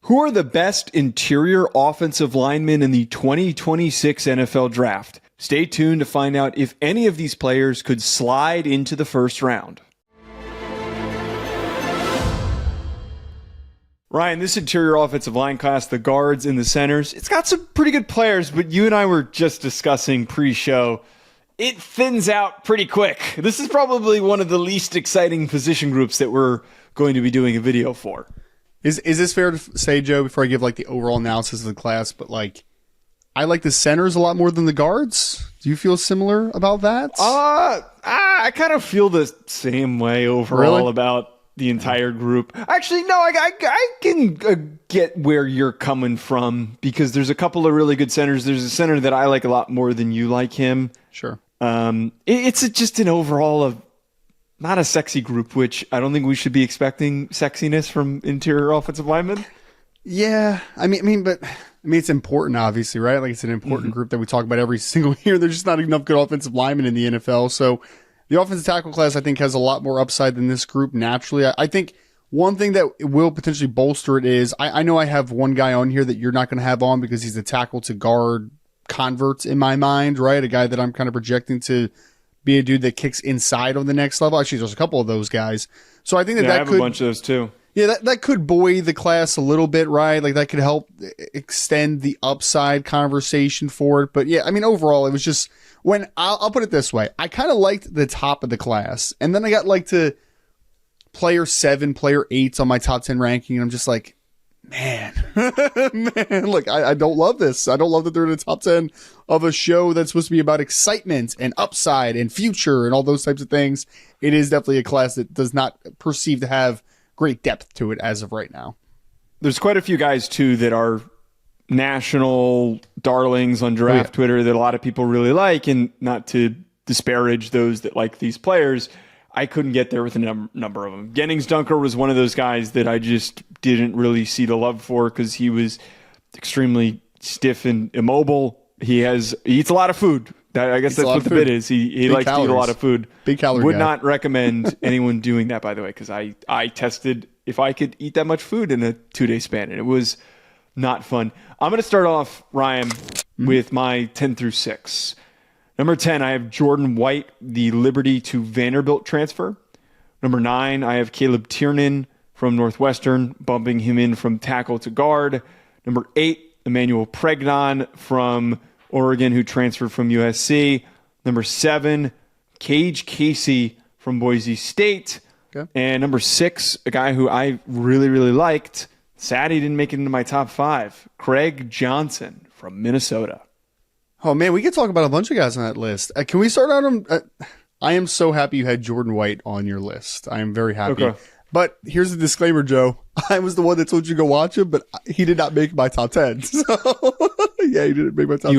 Who are the best interior offensive linemen in the 2026 NFL Draft? Stay tuned to find out if any of these players could slide into the first round. Ryan, this interior offensive line class, the guards and the centers, it's got some pretty good players, but you and I were just discussing pre-show. It thins out pretty quick. This is probably one of the least exciting position groups that we're going to be doing a video for. Is this fair to say, Joe, before I give like the overall analysis of the class, but like I like the centers a lot more than the guards? Do you feel similar about that? I kind of feel the same way overall about the entire group. Actually, no, I can get where you're coming from because there's a couple of really good centers. There's a center that I like a lot more than you like him. Sure. It's just an overall of not a sexy group, which I don't think we should be expecting sexiness from interior offensive linemen. Yeah, I mean, it's important, obviously, right? Like it's an important group that we talk about every single year. There's just not enough good offensive linemen in the NFL. So the offensive tackle class, I think, has a lot more upside than this group naturally. I think one thing that will potentially bolster it is I know I have one guy on here that you're not going to have on because he's a tackle to guard convert in my mind, right? A guy that I'm kind of projecting to be a dude that kicks inside on the next level. Actually, there's a couple of those guys. So I think that I have a bunch of those too. Yeah, that could buoy the class a little bit, right? Like that could help extend the upside conversation for it. But yeah, I mean, overall, it was just when I'll put it this way. I kind of liked the top of the class. And then I got like to player 7, player 8 on my top 10 ranking. And I'm just like, man, look, I don't love this. I don't love that they're in the top 10 of a show that's supposed to be about excitement and upside and future and all those types of things. It is definitely a class that does not perceive to have great depth to it as of right now. There's quite a few guys, too, that are national darlings on draft Twitter that a lot of people really like, and not to disparage those that like these players, I couldn't get there with a number of them. Gennings Dunker was one of those guys that I just didn't really see the love for because he was extremely stiff and immobile. He eats a lot of food. I guess that's what the bit is. He likes to eat a lot of food. Big calorie Would guy. not recommend anyone doing that, by the way, because I tested if I could eat that much food in a 2-day span, and it was not fun. I'm going to start off, Ryan, with my 10 through 6. Number 10, I have Jordan White, the Liberty to Vanderbilt transfer. Number 9, I have Caleb Tiernan from Northwestern, bumping him in from tackle to guard. Number 8, Emmanuel Pregnon from Oregon, who transferred from USC. Number 7, Cage Casey from Boise State. Okay. And number 6, a guy who I really, really liked. Sad he didn't make it into my top 5. Craig Johnson from Minnesota. Oh, man, we could talk about a bunch of guys on that list. Can we start on them? I am so happy you had Jordan White on your list. I am very happy. Okay. But here's the disclaimer, Joe. I was the one that told you to go watch him, but he did not make my top 10. So, yeah, he didn't make my top 10.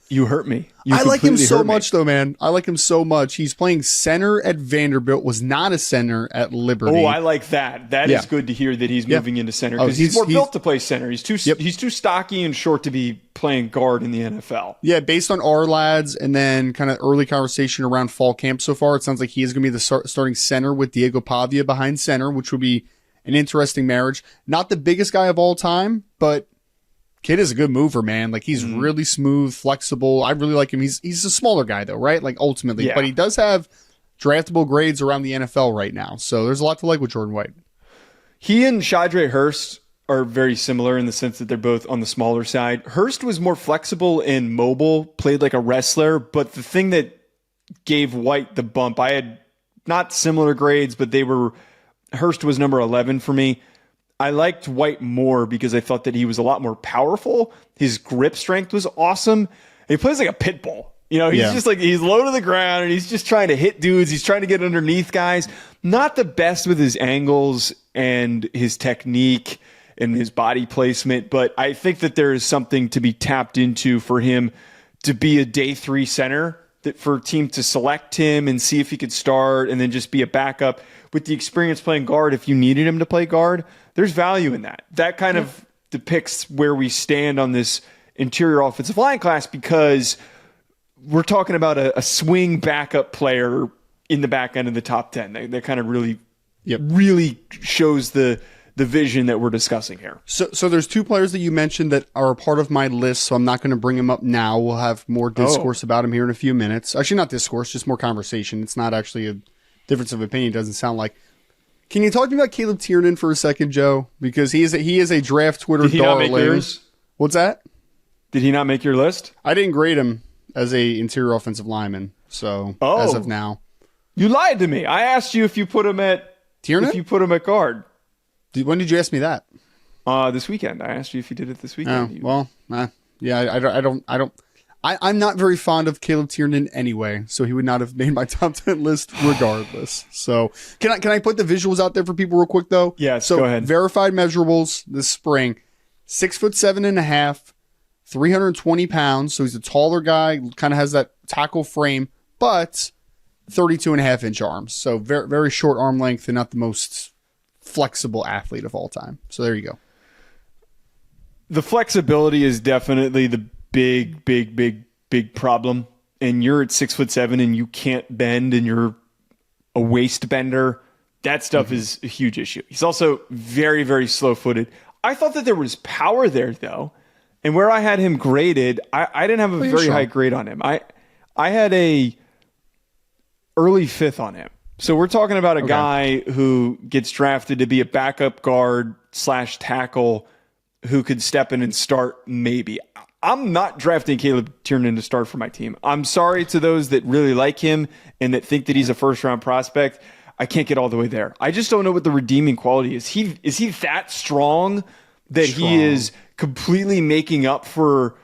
You hurt me. I like him so much, though, man. I like him so much. He's playing center at Vanderbilt, was not a center at Liberty. Oh, I like that. That is good to hear that he's moving into center because he's more built to play center. He's too stocky and short to be playing guard in the NFL. Yeah, based on our lads and then kind of early conversation around fall camp so far, it sounds like he is going to be the starting center with Diego Pavia behind center, which would be an interesting marriage. Not the biggest guy of all time, but kid is a good mover, man. Like he's really smooth, flexible. I really like him. He's a smaller guy though, right? Like ultimately, but he does have draftable grades around the NFL right now. So there's a lot to like with Jordan White. He and Shadre Hurst are very similar in the sense that they're both on the smaller side. Hurst was more flexible and mobile, played like a wrestler, but the thing that gave White the bump, I had not similar grades, but Hurst was number 11 for me. I liked White more because I thought that he was a lot more powerful. His grip strength was awesome. He plays like a pit bull. You know, he's just like, he's low to the ground and he's just trying to hit dudes. He's trying to get underneath guys. Not the best with his angles and his technique and his body placement, but I think that there is something to be tapped into for him to be a day 3 center, that for a team to select him and see if he could start and then just be a backup with the experience playing guard. If you needed him to play guard, there's value in that. That kind of depicts where we stand on this interior offensive line class because we're talking about a swing backup player in the back end of the top 10. That kind of really shows the the vision that we're discussing here. So there's two players that you mentioned that are a part of my list, so I'm not going to bring them up now. We'll have more discourse about them here in a few minutes. Actually, not discourse, just more conversation. It's not actually a difference of opinion, doesn't sound like. Can you talk to me about Caleb Tiernan for a second, Joe? Because he is a draft Twitter Did he darling. not make yours? What's that? Did he not make your list? I didn't grade him as a interior offensive lineman, so as of now. You lied to me. I asked you if you put him at Tiernan? If you put him at guard. When did you ask me that? This weekend. I asked you if you did it this weekend. I'm not very fond of Caleb Tiernan anyway, so he would not have made my top 10 list regardless. So can I put the visuals out there for people real quick though? Yes, so go ahead. Verified measurables this spring: 6'7.5", 320 pounds. So he's a taller guy, kind of has that tackle frame, but 32.5-inch arms. So very, very short arm length and not the most flexible athlete of all time. So there you go. The flexibility is definitely the big problem. And you're at 6'7" and you can't bend and you're a waist bender. That stuff is a huge issue. He's also very, very slow footed. I thought that there was power there though. And where I had him graded, I didn't have a very high grade on him. I had a early 5th on him. So we're talking about a guy who gets drafted to be a backup guard / tackle who could step in and start maybe. I'm not drafting Caleb Tiernan to start for my team. I'm sorry to those that really like him and that think that he's a first-round prospect. I can't get all the way there. I just don't know what the redeeming quality is. Is he that strong that he is completely making up for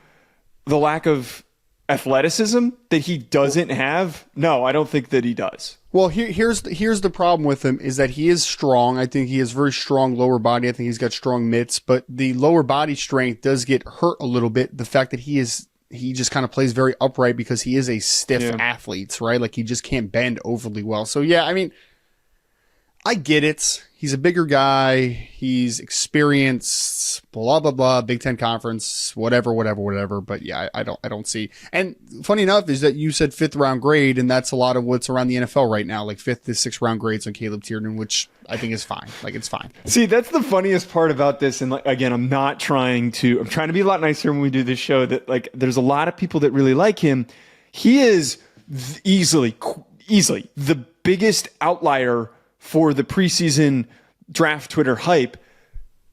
the lack of athleticism that he doesn't have? No, I don't think that he does. Well, here's the problem with him is that he is strong. I think he has very strong lower body. I think he's got strong mitts, but the lower body strength does get hurt a little bit. The fact that he just kind of plays very upright because he is a stiff athlete, right? Like he just can't bend overly well. So yeah, I mean, I get it. He's a bigger guy. He's experienced, blah, blah, blah, Big Ten Conference, whatever. But yeah, I don't see. And funny enough is that you said 5th round grade, and that's a lot of what's around the NFL right now, like 5th to 6th round grades on Caleb Tiernan, which I think is fine. Like it's fine. See, that's the funniest part about this. And like, again, I'm trying to be a lot nicer when we do this show, that like there's a lot of people that really like him. He is easily the biggest outlier for the preseason draft Twitter hype.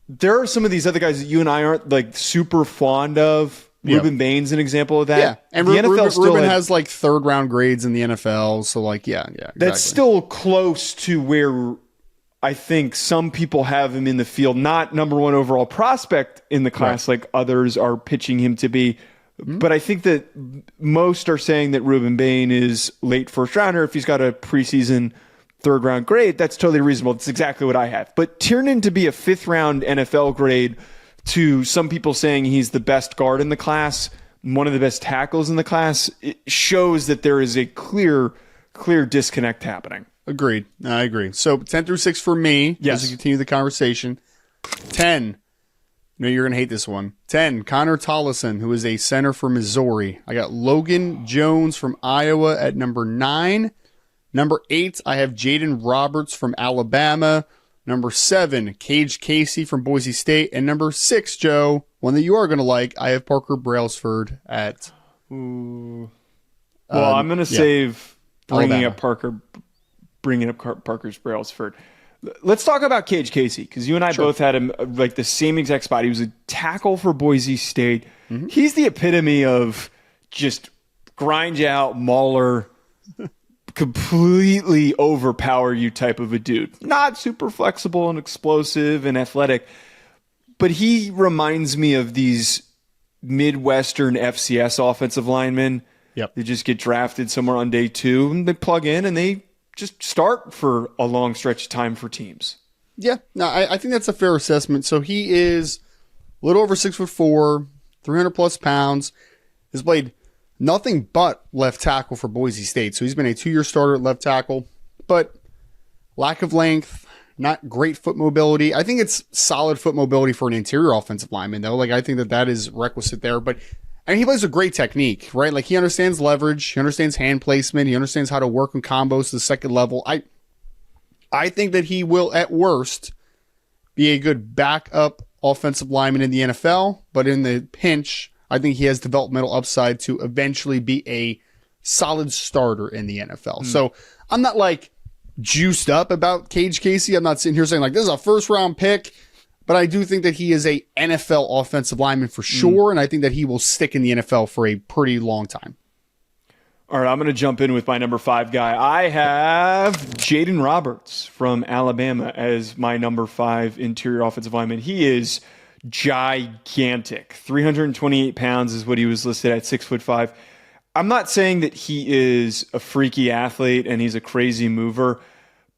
There are some of these other guys that you and I aren't like super fond of. Ruben Bain's an example of that. Yeah, and the NFL Ruben has like 3rd round grades in the NFL, so like exactly. That's still close to where I think some people have him in the field. Not number 1 overall prospect in the class like others are pitching him to be. But I think that most are saying that Ruben Bain is late first rounder if he's got a preseason 3rd round grade. That's totally reasonable. It's exactly what I have. But Tiernan to be a 5th round NFL grade, to some people saying he's the best guard in the class, one of the best tackles in the class, it shows that there is a clear disconnect happening. Agreed. I agree. So 10 through 6 for me. Yes. As we continue the conversation. 10. No, you're going to hate this one. 10, Connor Tollison, who is a center for Missouri. I got Logan Jones from Iowa at number 9. Number 8, I have Jaden Roberts from Alabama. Number 7, Cage Casey from Boise State. And number 6, Joe, one that you are going to like, I have Parker Brailsford at... Well, I'm going to save bringing up Parker's Brailsford. Let's talk about Cage Casey, because you and I both had him like the same exact spot. He was a tackle for Boise State. He's the epitome of just grind you out, mauler, completely overpower you type of a dude. Not super flexible and explosive and athletic, but he reminds me of these Midwestern FCS offensive linemen. They just get drafted somewhere on day 2 and they plug in and they just start for a long stretch of time for teams. Yeah, no, I think that's a fair assessment. So he is a little over 6'4", 300 plus pounds, has played nothing but left tackle for Boise State. So he's been a 2-year starter at left tackle, but lack of length, not great foot mobility. I think it's solid foot mobility for an interior offensive lineman, though. Like, I think that is requisite there. But I mean, he plays a great technique, right? Like, he understands leverage, he understands hand placement, he understands how to work on combos to the second level. I think that he will, at worst, be a good backup offensive lineman in the NFL, but in the pinch, I think he has developmental upside to eventually be a solid starter in the NFL. So I'm not like juiced up about Cage Casey. I'm not sitting here saying like this is a first round pick, but I do think that he is a NFL offensive lineman for sure. And I think that he will stick in the NFL for a pretty long time. All right, I'm going to jump in with my number 5 guy. I have Jaden Roberts from Alabama as my number 5 interior offensive lineman. He is gigantic. 328 pounds is what he was listed at, 6'5". I'm not saying that he is a freaky athlete and he's a crazy mover,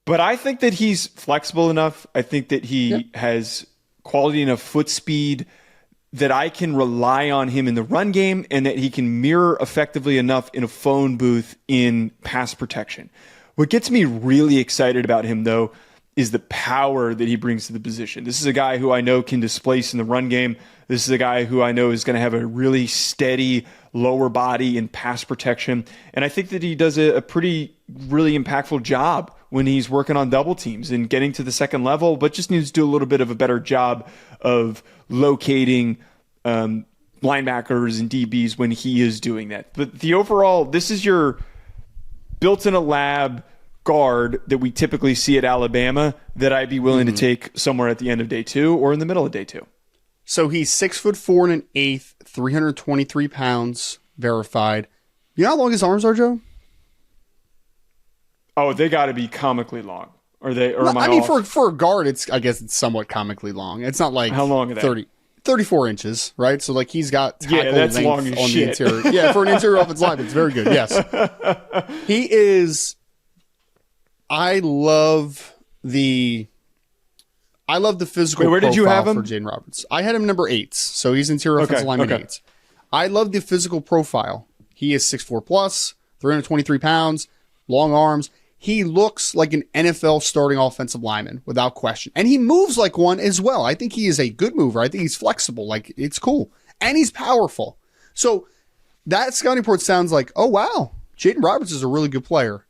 but I think that he's flexible enough. I think that he has quality enough foot speed that I can rely on him in the run game and that he can mirror effectively enough in a phone booth in pass protection. What gets me really excited about him, though, is the power that he brings to the position. This is a guy who I know can displace in the run game. This is a guy who I know is going to have a really steady lower body in pass protection. And I think that he does a really impactful job when he's working on double teams and getting to the second level, but just needs to do a little bit of a better job of locating linebackers and DBs when he is doing that. But the overall, this is your built in a lab guard that we typically see at Alabama that I'd be willing to take somewhere at the end of day 2 or in the middle of day 2. So he's 6'4" and 1/8", 323 pounds, verified. You know how long his arms are, Joe? Oh, they got to be comically long. Are they? Or No, am I I mean, off? for a guard, I guess it's somewhat comically long. It's not like How long are they? 34 inches, right? So like he's got tackle that's length long as on shit. the interior. Yeah, for an interior offensive lineman, it's very good. Yes, he is. I love the physical. Wait, where did you profile have him? for Jaden Roberts? I had him number 8, so he's interior offensive lineman 8. I love the physical profile. He is 6'4 plus, 323 pounds, long arms. He looks like an NFL starting offensive lineman without question. And he moves like one as well. I think he is a good mover. I think he's flexible. Like, it's cool. And he's powerful. So that scouting report sounds like, oh, wow, Jaden Roberts is a really good player.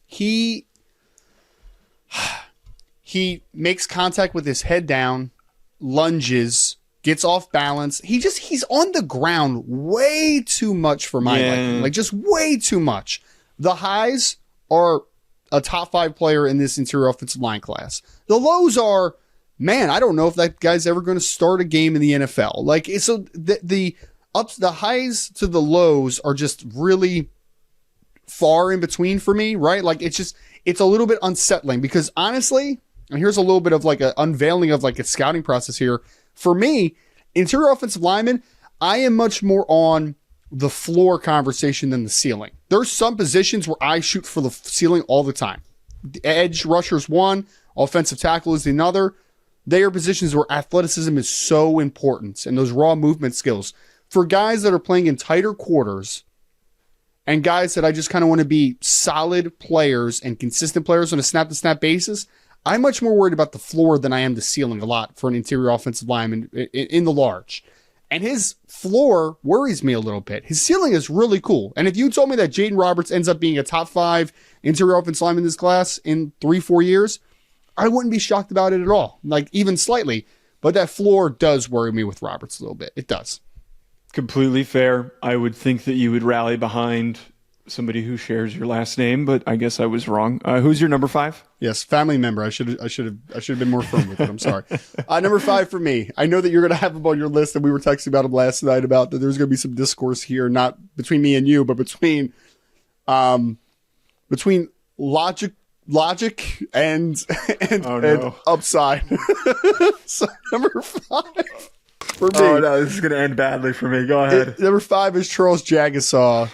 He makes contact with his head down, lunges, gets off balance. He's on the ground way too much for my liking. Like, just way too much. The highs are a top 5 player in this interior offensive line class. The lows are, man, I don't know if that guy's ever going to start a game in the NFL. Like, so the highs to the lows are just really far in between for me, right? Like, it's a little bit unsettling because honestly, and here's a little bit of like an unveiling of like a scouting process here. For me, interior offensive lineman, I am much more on the floor conversation than the ceiling. There's some positions where I shoot for the ceiling all the time. The edge rusher is one, offensive tackle is another. They are positions where athleticism is so important and those raw movement skills. For guys that are playing in tighter quarters and guys that I just kind of want to be solid players and consistent players on a snap-to-snap basis, I'm much more worried about the floor than I am the ceiling a lot for an interior offensive lineman in the large. And his floor worries me a little bit. His ceiling is really cool. And if you told me that Jaden Roberts ends up being a top 5 interior offensive lineman in this class in 3-4 years, I wouldn't be shocked about it at all. Like, even slightly. But that floor does worry me with Roberts a little bit. It does. Completely fair. I would think that you would rally behind somebody who shares your last name, but I guess I was wrong. Who's your number 5? Yes, family member. I should have been more firm with it. I'm sorry. Number 5 for me. I know that you're going to have him on your list, and we were texting about him last night about that there's going to be some discourse here, not between me and you, but between logic and upside. So number 5 for me. Oh no, this is going to end badly for me. Go ahead. Number 5 is Charles Jagusah,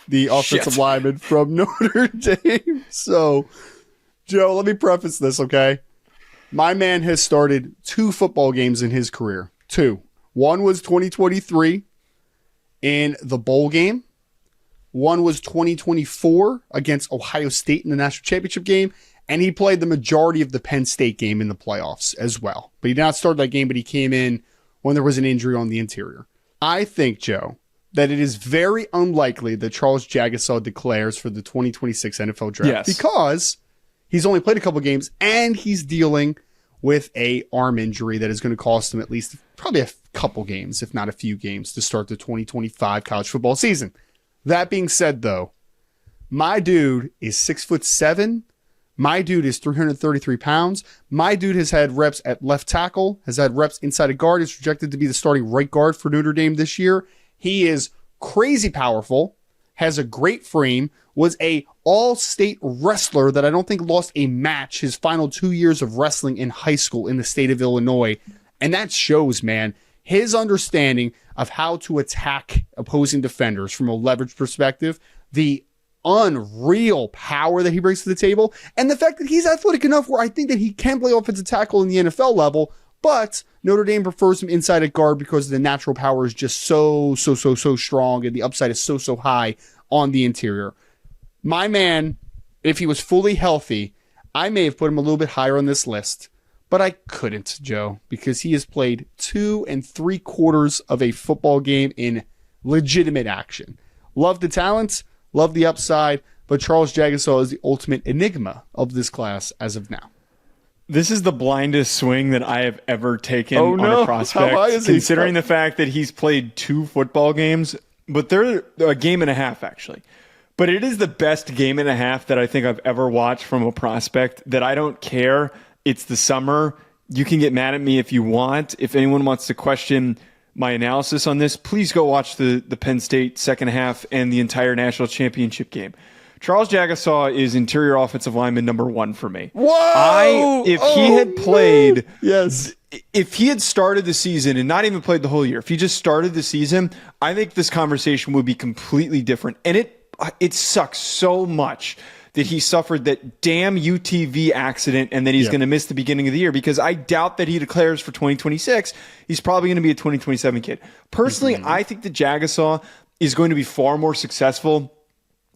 the offensive lineman from Notre Dame. So, Joe, let me preface this, okay? My man has started 2 football games in his career. 2. One was 2023 in the bowl game. One was 2024 against Ohio State in the national championship game. And he played the majority of the Penn State game in the playoffs as well. But he did not start that game, but he came in when there was an injury on the interior. I think, Joe, that it is very unlikely that Charles Jagusah declares for the 2026 NFL draft because He's only played a couple games, and he's dealing with a arm injury that is going to cost him at least probably a couple games, if not a few games, to start the 2025 college football season. That being said, though, my dude is 6'7". My dude is 333 pounds. My dude has had reps at left tackle, has had reps inside a guard, is projected to be the starting right guard for Notre Dame this year. He is crazy powerful, has a great frame, was a all-state wrestler that I don't think lost a match his final 2 years of wrestling in high school in the state of Illinois. And that shows, man, his understanding of how to attack opposing defenders from a leverage perspective, the unreal power that he brings to the table, and the fact that he's athletic enough where I think that he can play offensive tackle in the NFL level, but Notre Dame prefers him inside at guard because the natural power is just so strong and the upside is so high on the interior. My man, if he was fully healthy, I may have put him a little bit higher on this list, but I couldn't, Joe, because he has played 2 3/4 of a football game in legitimate action. Love the talent, love the upside, but Charles Jagusah is the ultimate enigma of this class as of now. This is the blindest swing that I have ever taken on a prospect, How high is he? considering the fact that he's played 2 football games, but they're a game and a half, actually. But it is the best game and a half that I think I've ever watched from a prospect that I don't care. It's the summer. You can get mad at me if you want. If anyone wants to question my analysis on this, please go watch the Penn State second half and the entire national championship game. Charles Jagusah is interior offensive lineman number 1 for me. Whoa! If he had played, yes, if he had started the season and not even played the whole year, if he just started the season, I think this conversation would be completely different. And it sucks so much that he suffered that damn UTV accident and that he's going to miss the beginning of the year, because I doubt that he declares for 2026. He's probably going to be a 2027 kid. Personally, I think that Jagusah is going to be far more successful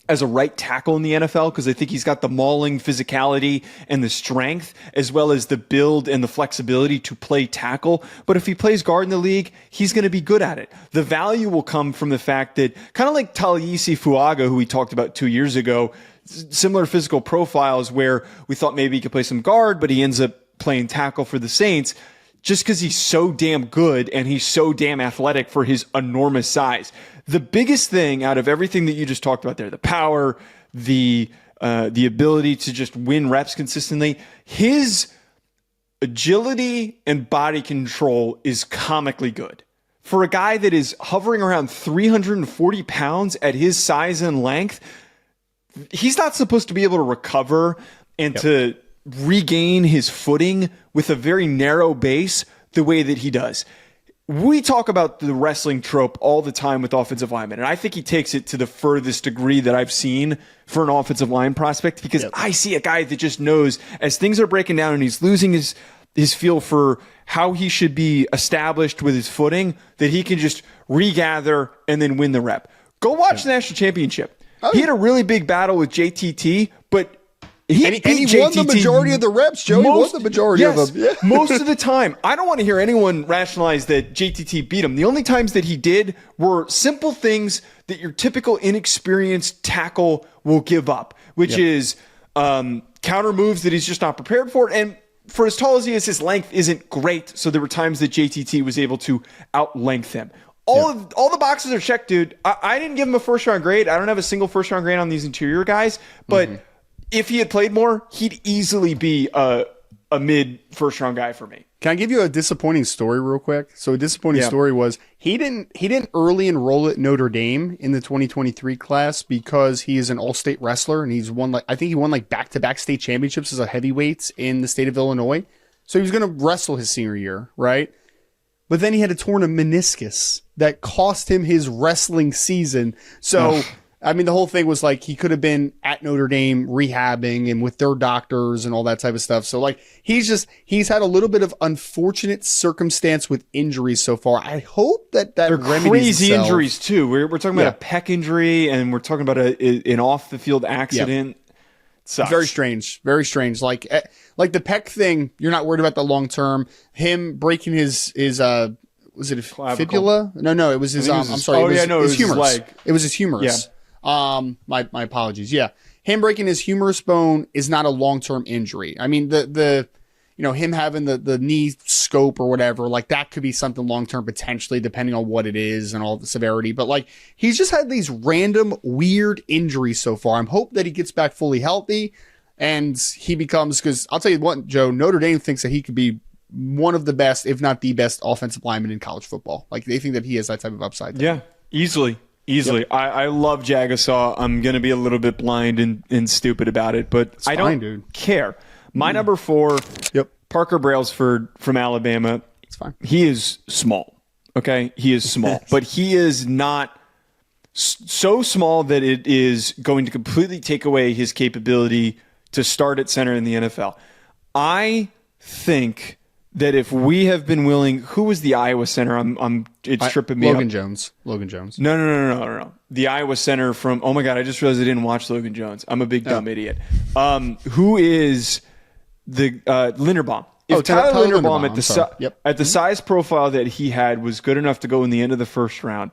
as a right tackle in the NFL, because I think he's got the mauling physicality and the strength, as well as the build and the flexibility to play tackle. But if he plays guard in the league, he's going to be good at it. The value will come from the fact that, kind of like Taliesin Fuaga, who we talked about 2 years ago, similar physical profiles where we thought maybe he could play some guard, but he ends up playing tackle for the Saints just because he's so damn good and he's so damn athletic for his enormous size. The biggest thing out of everything that you just talked about there, the power, the ability to just win reps consistently, his agility and body control is comically good. For a guy that is hovering around 340 pounds at his size and length, he's not supposed to be able to recover and to regain his footing with a very narrow base the way that he does. We talk about the wrestling trope all the time with offensive linemen, and I think he takes it to the furthest degree that I've seen for an offensive line prospect, because I see a guy that just knows as things are breaking down and he's losing his feel for how he should be established with his footing, that he can just regather and then win the rep. Go watch the national championship. He had a really big battle with JTT, but he won the majority of the reps, Joe. He won the majority of them. Yeah. Most of the time. I don't want to hear anyone rationalize that JTT beat him. The only times that he did were simple things that your typical inexperienced tackle will give up, which is counter moves that he's just not prepared for. And for as tall as he is, his length isn't great. So there were times that JTT was able to out-length him. All the boxes are checked, dude. I didn't give him a first-round grade. I don't have a single first-round grade on these interior guys, but if he had played more, he'd easily be a mid first-round guy for me. Can I give you a disappointing story real quick? So a disappointing story was he didn't early enroll at Notre Dame in the 2023 class because he is an all-state wrestler and he's won he won back-to-back state championships as a heavyweight in the state of Illinois. So he was going to wrestle his senior year, right? But then he had a torn meniscus that cost him his wrestling season. So, I mean, the whole thing was he could have been at Notre Dame rehabbing and with their doctors and all that type of stuff. So, he's had a little bit of unfortunate circumstance with injuries so far. I hope that they're remedies crazy itself. injuries too. We're talking about a pec injury and we're talking about an off the field accident. Sucks. Very strange. Very strange. Like the pec thing, you're not worried about the long term. Him breaking his was it a fibula? No, it was his it was his humerus. It was his humerus. My apologies. Yeah. him breaking his humerus bone is not a long-term injury. I mean, him having the knee scope or whatever, like that could be something long-term potentially, depending on what it is and all the severity. But like, he's just had these random weird injuries so far. I'm hoping that he gets back fully healthy and he becomes, because I'll tell you what, Joe, Notre Dame thinks that he could be one of the best, if not the best offensive lineman in college football. Like they think that he has that type of upside there. Yeah, easily. Yep. I love Jagusah. I'm going to be a little bit blind and stupid about it, but I don't care. My number 4, Parker Brailsford from Alabama. It's fine. He is small. Okay? He is small, but he is not so small that it is going to completely take away his capability to start at center in the NFL. I think that if we have been willing, who was the Iowa center? It's tripping me up. Logan Jones. No. The Iowa center from, oh my God, I just realized I didn't watch Logan Jones. I'm a big dumb idiot. Who is the Linderbaum? If Tyler Linderbaum at the size profile that he had was good enough to go in the end of the first round,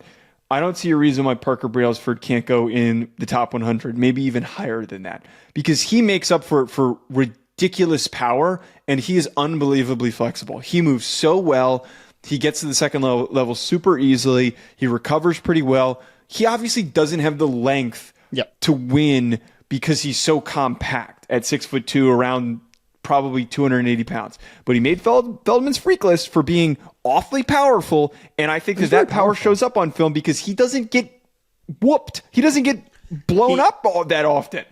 I don't see a reason why Parker Brailsford can't go in the top 100, maybe even higher than that, because he makes up for ridiculous power, and he is unbelievably flexible. He moves so well. He gets to the second level super easily. He recovers pretty well. He obviously doesn't have the length to win because he's so compact at 6'2", around probably 280 pounds. But he made Feldman's freak list for being awfully powerful, and I think that power shows up on film because he doesn't get whooped. He doesn't get blown up that often.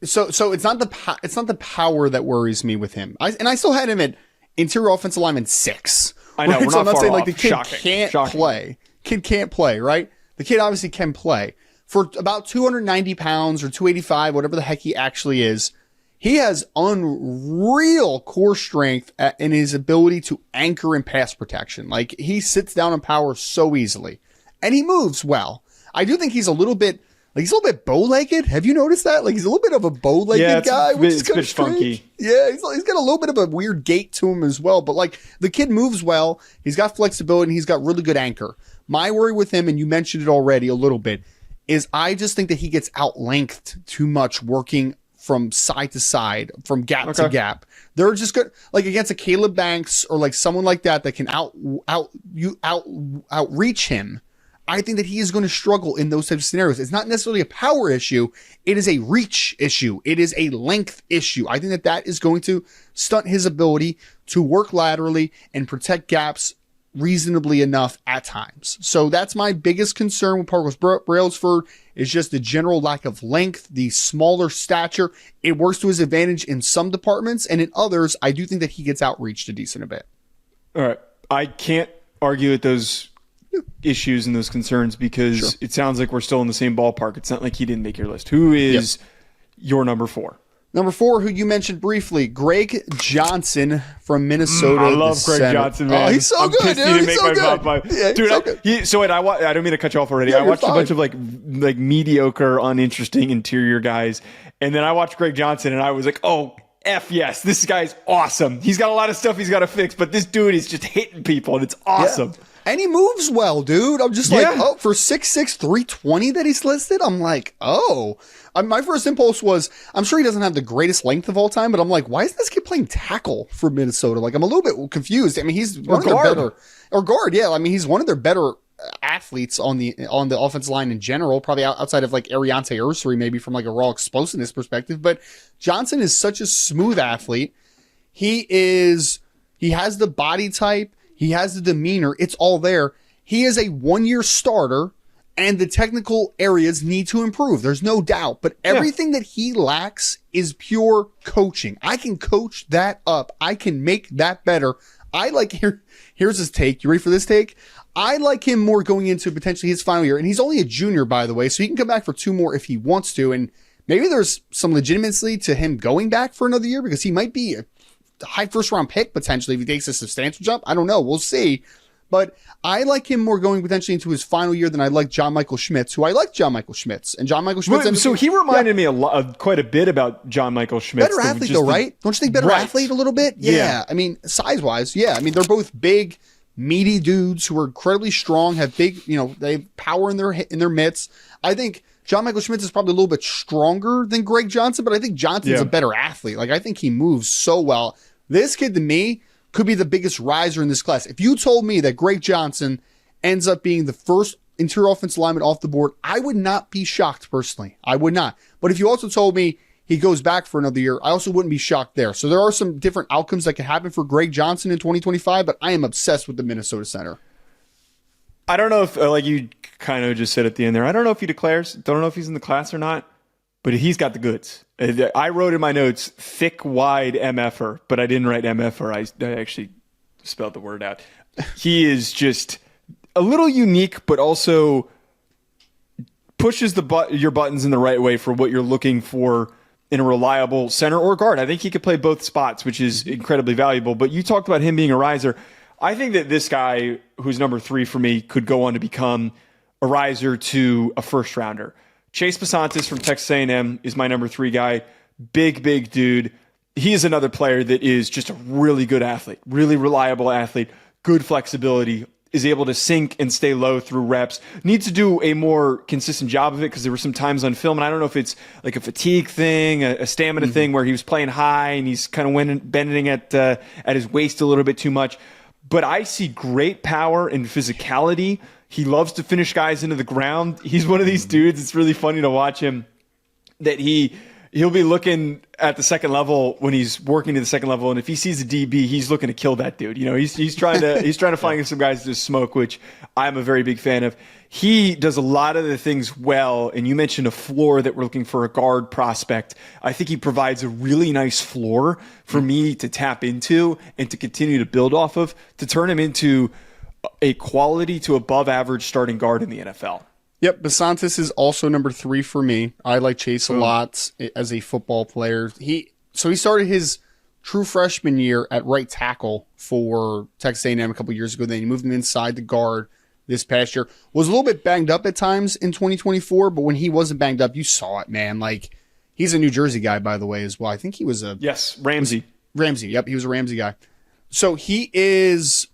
So it's not the power that worries me with him. I still had him at interior offensive lineman 6. I know. Right? So I'm not saying like the kid can't play. Kid can't play, right? The kid obviously can play. For about 290 pounds or 285, whatever the heck he actually is, he has unreal core strength in his ability to anchor in pass protection. Like he sits down in power so easily, and he moves well. I do think he's a little bit bow-legged. Have you noticed that? Like he's a little bit of a bow-legged guy, which is kind of funky. Yeah, he's got a little bit of a weird gait to him as well. But like the kid moves well. He's got flexibility and he's got really good anchor. My worry with him, and you mentioned it already a little bit, is I just think that he gets out-lengthed too much working from side to side, from gap to gap. They're just good, like against a Caleb Banks or like someone like that can outreach him. I think that he is going to struggle in those types of scenarios. It's not necessarily a power issue. It is a reach issue. It is a length issue. I think that is going to stunt his ability to work laterally and protect gaps reasonably enough at times. So that's my biggest concern with Parker Brailsford, is just the general lack of length, the smaller stature. It works to his advantage in some departments, and in others, I do think that he gets outreached a decent bit. All right. I can't argue with those issues and those concerns because it sounds like we're still in the same ballpark. It's not like he didn't make your list. Who is your number 4? Number 4, who you mentioned briefly, Greg Johnson from Minnesota. I love Greg Johnson, man. Oh, he's so good, dude. He's so good. Yeah, dude, I don't mean to cut you off already. I watched a bunch of like mediocre, uninteresting interior guys, and then I watched Greg Johnson, and I was like, oh, F yes, this guy's awesome. He's got a lot of stuff he's got to fix, but this dude is just hitting people, and it's awesome. Yeah. And he moves well, dude. I'm just like, for 6'6", 320 that he's listed, I'm like, my first impulse was, I'm sure he doesn't have the greatest length of all time, but I'm like, why is this kid playing tackle for Minnesota? Like, I'm a little bit confused. I mean, he's one of their better, or guard, yeah. I mean, he's one of their better athletes on the offensive line in general, probably outside of like Ariante Ursary, maybe from like a raw explosiveness perspective. But Johnson is such a smooth athlete. He has the body type. He has the demeanor. It's all there. He is a 1-year starter, and the technical areas need to improve. There's no doubt. But everything that he lacks is pure coaching. I can coach that up. I can make that better. Here's his take. You ready for this take? I like him more going into potentially his final year. And he's only a junior, by the way, so he can come back for 2 more if he wants to. And maybe there's some legitimacy to him going back for another year because he might be a high first-round pick potentially if he takes a substantial jump. I don't know. We'll see. But I like him more going potentially into his final year than I like John Michael Schmitz, who I like John Michael Schmitz. And John Michael Schmitz... So he reminded me quite a bit about John Michael Schmitz. Better athlete though, right? Don't you think better athlete a little bit? Yeah. I mean, size-wise, yeah. I mean, they're both big, meaty dudes who are incredibly strong, have big, they have power in their mitts. I think John Michael Schmitz is probably a little bit stronger than Greg Johnson, but I think Johnson's a better athlete. Like, I think he moves so well. This kid, to me, could be the biggest riser in this class. If you told me that Greg Johnson ends up being the first interior offensive lineman off the board, I would not be shocked personally. I would not. But if you also told me he goes back for another year, I also wouldn't be shocked there. So there are some different outcomes that can happen for Greg Johnson in 2025, but I am obsessed with the Minnesota center. I don't know if, like you kind of just said at the end there, I don't know if he declares, don't know if he's in the class or not, but he's got the goods. I wrote in my notes, thick, wide MFer, but I didn't write MFer. I actually spelled the word out. He is just a little unique, but also pushes your buttons in the right way for what you're looking for in a reliable center or guard. I think he could play both spots, which is incredibly valuable. But you talked about him being a riser. I think that this guy, who's number 3 for me, could go on to become a riser to a first rounder. Chase Bistontis from Texas A&M is my number 3 guy. Big dude. He is another player that is just a really good athlete, really reliable athlete, good flexibility, is able to sink and stay low through reps. Needs to do a more consistent job of it because there were some times on film, and I don't know if it's like a fatigue thing, a stamina thing where he was playing high and he's kind of bending at his waist a little bit too much. But I see great power and physicality. He loves to finish guys into the ground. He's one of these dudes. It's really funny to watch him that he'll be looking at the second level when he's working to the second level, and if he sees a DB, he's looking to kill that dude. You know, he's trying to find some guys to smoke, which I'm a very big fan of. He does a lot of the things well, and you mentioned a floor that we're looking for a guard prospect. I think he provides a really nice floor for me to tap into and to continue to build off of to turn him into a quality to above average starting guard in the NFL. Yep, Bistontis is also number 3 for me. I like Chase a lot as a football player. He started his true freshman year at right tackle for Texas A&M a couple years ago. Then he moved him inside the guard this past year. Was a little bit banged up at times in 2024, but when he wasn't banged up, you saw it, man. Like, he's a New Jersey guy, by the way, as well. I think he was Ramsey. Yep, he was a Ramsey guy. So he's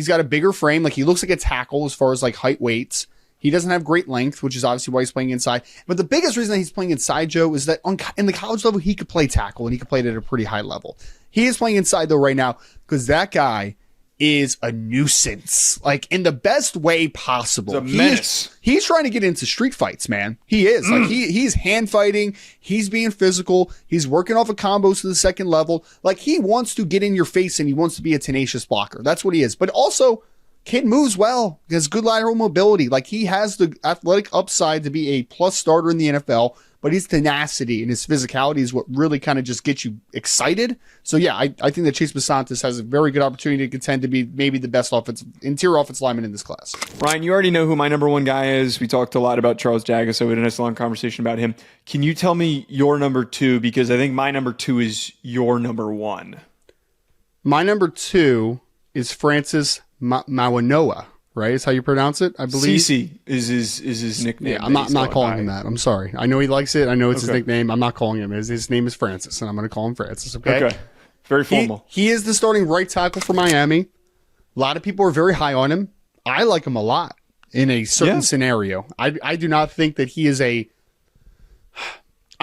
got a bigger frame. Like, he looks like a tackle as far as like height, weights. He doesn't have great length, which is obviously why he's playing inside. But the biggest reason that he's playing inside, Joe, is that in the college level, he could play tackle, and he could play it at a pretty high level. He is playing inside, though, right now, because that guy is a nuisance, like, in the best way possible. He's a menace. He's trying to get into street fights, man. He is. Like, he's hand fighting. He's being physical. He's working off of combos to the second level. Like, he wants to get in your face, and he wants to be a tenacious blocker. That's what he is. But also, kid moves well. He has good lateral mobility. Like, he has the athletic upside to be a plus starter in the NFL, but his tenacity and his physicality is what really kind of just gets you excited. So yeah, I think that Chase Bistontis has a very good opportunity to contend to be maybe the best interior offensive lineman in this class. Ryan, you already know who my number 1 guy is. We talked a lot about Charles Jagusah. We had a nice long conversation about him. Can you tell me your number 2? Because I think my number 2 is your number 1. My number 2 is Francis Mawanoa, right? Is how you pronounce it, I believe. CC is his nickname. Yeah, I'm not calling him that. I'm sorry. I know he likes it. I know it's his nickname. I'm not calling him. His name is Francis, and I'm going to call him Francis, okay? Very formal. He is the starting right tackle for Miami. A lot of people are very high on him. I like him a lot in a certain scenario. I do not think that he is I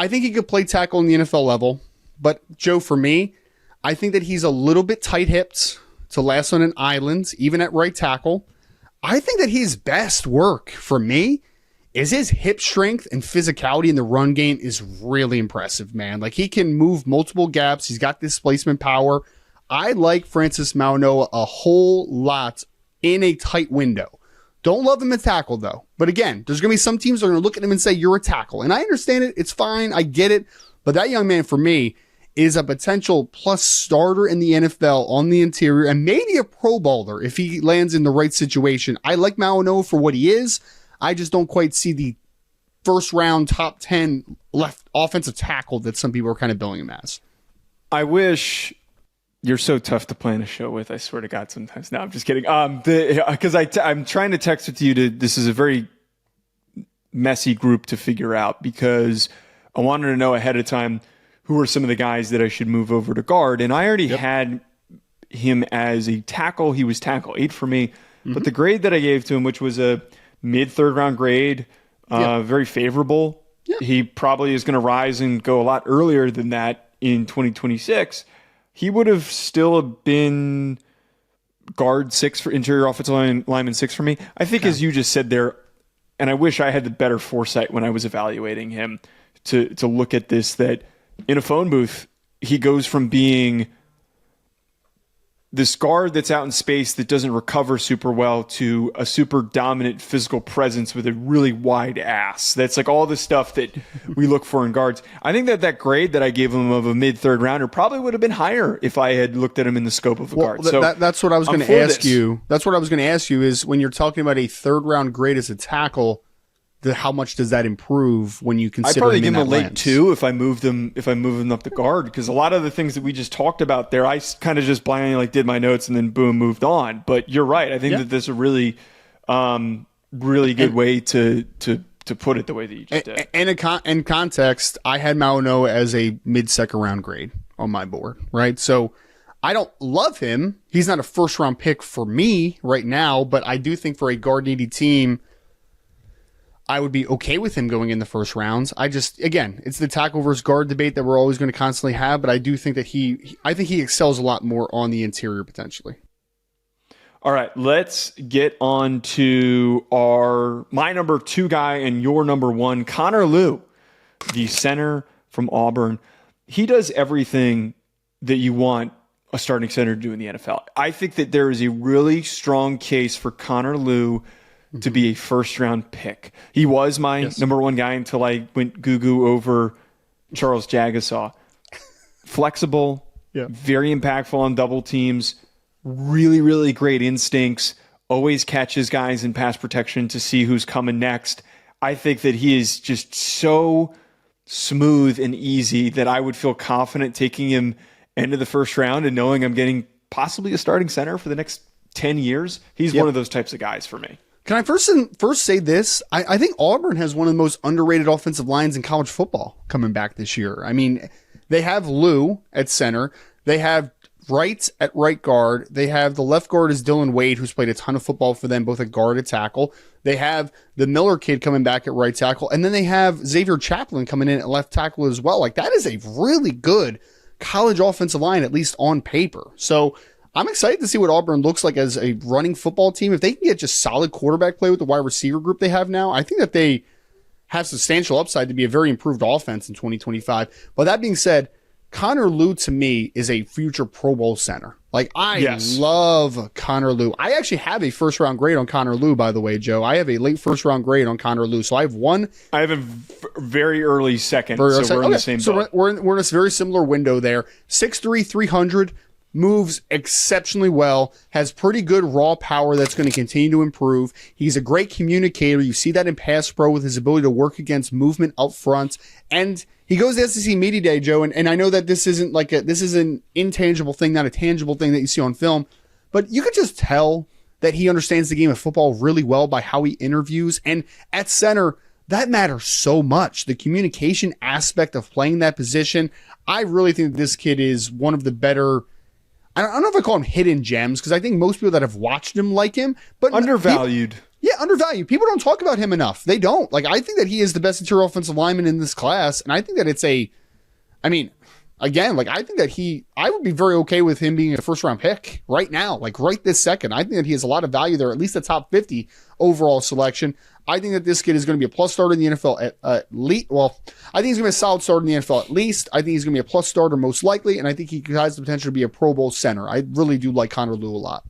think he could play tackle in the NFL level, but Joe, for me, I think that he's a little bit tight-hipped to last on an island, even at right tackle. I think that his best work for me is his hip strength and physicality in the run game is really impressive, man. Like, he can move multiple gaps. He's got displacement power. I like Francis Mawanoa a whole lot in a tight window. Don't love him at tackle, though. But again, there's going to be some teams that are going to look at him and say, you're a tackle. And I understand it. It's fine. I get it. But that young man, for me, is a potential plus starter in the NFL on the interior and maybe a Pro Bowler if he lands in the right situation. I like Mawanoa for what he is. I just don't quite see the first round top 10 left offensive tackle that some people are kind of billing him as. I wish you're so tough to plan a show with. I swear to God, sometimes. No, I'm just kidding. Because I'm trying to text it to you. This is a very messy group to figure out because I wanted to know ahead of time who are some of the guys that I should move over to guard. And I already had him as a tackle. He was tackle 8 for me. But the grade that I gave to him, which was a mid-third round grade, very favorable. Yeah. He probably is going to rise and go a lot earlier than that in 2026. He would have still been guard 6 for interior offensive lineman 6 for me. I think, as you just said there, and I wish I had the better foresight when I was evaluating him to look at this, that in a phone booth, he goes from being this guard that's out in space that doesn't recover super well to a super dominant physical presence with a really wide ass. That's like all the stuff that we look for in guards. I think that grade that I gave him of a mid-third rounder probably would have been higher if I had looked at him in the scope of a guard. So that's what I was going to ask you. That's what I was going to ask you is when you're talking about a third-round grade as a tackle, how much does that improve when you consider? I'd probably him give him a late lens? 2 if I moved him up the guard, because a lot of the things that we just talked about there, I kind of just blindly did my notes and then boom, moved on. But you're right. I think that this is a really, really good way to put it the way that you just did. And in context, I had Mauno as a mid-second round grade on my board, right? So I don't love him. He's not a first-round pick for me right now, but I do think for a guard-needy team, I would be okay with him going in the first rounds. Again, it's the tackle versus guard debate that we're always going to constantly have, but I do think that I think he excels a lot more on the interior potentially. All right, let's get on to my number 2 guy and your number 1, Connor Lew, the center from Auburn. He does everything that you want a starting center to do in the NFL. I think that there is a really strong case for Connor Lew to be a first-round pick. He was my number 1 guy until I went goo-goo over Charles Jagusah. Flexible, very impactful on double teams, really, really great instincts, always catches guys in pass protection to see who's coming next. I think that he is just so smooth and easy that I would feel confident taking him into the first round and knowing I'm getting possibly a starting center for the next 10 years. He's one of those types of guys for me. Can I first say this? I think Auburn has one of the most underrated offensive lines in college football coming back this year. I mean, they have Lew at center. They have Wright at right guard. They have the left guard is Dylan Wade, who's played a ton of football for them, both at guard and tackle. They have the Miller kid coming back at right tackle. And then they have Xavier Chaplin coming in at left tackle as well. Like, that is a really good college offensive line, at least on paper. So I'm excited to see what Auburn looks like as a running football team. If they can get just solid quarterback play with the wide receiver group they have now, I think that they have substantial upside to be a very improved offense in 2025. But that being said, Connor Lew to me is a future Pro Bowl center. Like, I love Connor Lew. I actually have a first round grade on Connor Lew, by the way, Joe. I have a late first round grade on Connor Lew. So I have a very early second. We're in the same boat. So we're in a very similar window there. 6'3", 300. Moves exceptionally well, has pretty good raw power that's going to continue to improve. He's a great communicator. You see that in pass pro with his ability to work against movement up front. And he goes to SEC Media Day, Joe, and I know that this is an intangible thing, not a tangible thing that you see on film, but you can just tell that he understands the game of football really well by how he interviews. And at center, that matters so much. The communication aspect of playing that position, I really think that this kid is one of the better, I don't know if I call him hidden gems, because I think most people that have watched him like him, but undervalued. Undervalued. People don't talk about him enough. They don't. Like, I think that he is the best interior offensive lineman in this class, and I think that I think that I would be very okay with him being a first round pick right now, like right this second. I think that he has a lot of value there, at least a top 50 overall selection. I think that this kid is going to be a plus starter in the NFL at least. Well, I think he's going to be a solid starter in the NFL at least. I think he's going to be a plus starter most likely, and I think he has the potential to be a Pro Bowl center. I really do like Connor Lew a lot.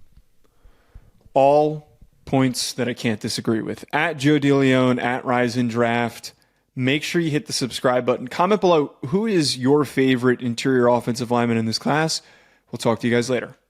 All points that I can't disagree with. At Joe DeLeone, at Ryzen Draft. Make sure you hit the subscribe button. Comment below, who is your favorite interior offensive lineman in this class? We'll talk to you guys later.